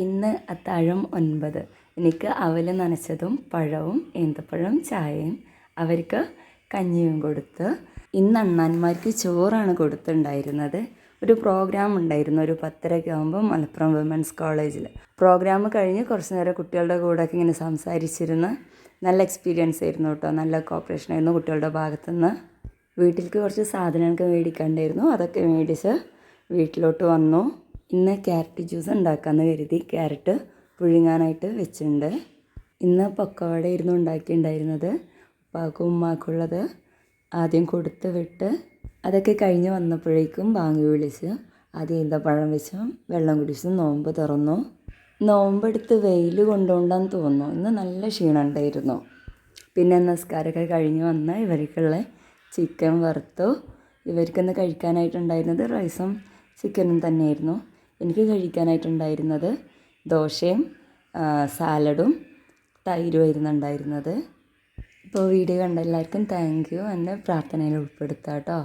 ഇന്ന് അത്താഴം 9. എനിക്ക് അവൽ നനച്ചതും പഴവും ഈന്തപ്പഴം ചായയും അവർക്ക് കഞ്ഞിയും കൊടുത്ത്. ഇന്ന് അണ്ണാന്മാർക്ക് ചോറാണ് കൊടുത്തിട്ടുണ്ടായിരുന്നത്. ഒരു പ്രോഗ്രാം ഉണ്ടായിരുന്നു ഒരു 10:30 ആകുമ്പോൾ മലപ്പുറം വിമൻസ് കോളേജിൽ. പ്രോഗ്രാം കഴിഞ്ഞ് കുറച്ച് നേരം കുട്ടികളുടെ കൂടെയൊക്കെ ഇങ്ങനെ സംസാരിച്ചിരുന്ന് നല്ല എക്സ്പീരിയൻസ് ആയിരുന്നു കേട്ടോ. നല്ല കോപ്പറേഷൻ ആയിരുന്നു കുട്ടികളുടെ ഭാഗത്തുനിന്ന്. വീട്ടിലേക്ക് കുറച്ച് സാധനങ്ങളൊക്കെ മേടിക്കാണ്ടായിരുന്നു, അതൊക്കെ മേടിച്ച് വീട്ടിലോട്ട് വന്നു. ഇന്ന് ക്യാരറ്റ് ജ്യൂസ് ഉണ്ടാക്കാമെന്ന് കരുതി ക്യാരറ്റ് പുഴുങ്ങാനായിട്ട് വെച്ചിട്ടുണ്ട്. ഇന്ന് പക്കവട ആയിരുന്നു ഉണ്ടാക്കിയിട്ടുണ്ടായിരുന്നത്. ഉപ്പാക്കും ഉമ്മാക്കുള്ളത് ആദ്യം കൊടുത്ത് വിട്ട് അതൊക്കെ കഴിഞ്ഞ് വന്നപ്പോഴേക്കും ബാങ്ക് വിളിച്ച് ആദ്യം ഈന്തപ്പഴം വെച്ച് വെള്ളം കുടിച്ച് നോമ്പ് തുറന്നു. നോമ്പെടുത്ത് വെയിൽ കൊണ്ടുകൊണ്ടാന്ന് തോന്നുന്നു. ഇന്ന് നല്ല ക്ഷീണം ഉണ്ടായിരുന്നു. പിന്നെ നമസ്കാരമൊക്കെ കഴിഞ്ഞ് വന്ന് ഇവർക്കുള്ള ചിക്കൻ വറുത്തു. ഇവർക്കിന്ന് കഴിക്കാനായിട്ടുണ്ടായിരുന്നത് റൈസും ചിക്കനും തന്നെയായിരുന്നു. എനിക്ക് കഴിക്കാനായിട്ടുണ്ടായിരുന്നത് ദോശയും സാലഡും തൈരും ആയിരുന്നു ഉണ്ടായിരുന്നത്. ഇപ്പോൾ വീഡിയോ കണ്ട എല്ലാവർക്കും താങ്ക് യു. എന്നെ പ്രാർത്ഥനയിൽ ഉൾപ്പെടുത്താം കേട്ടോ.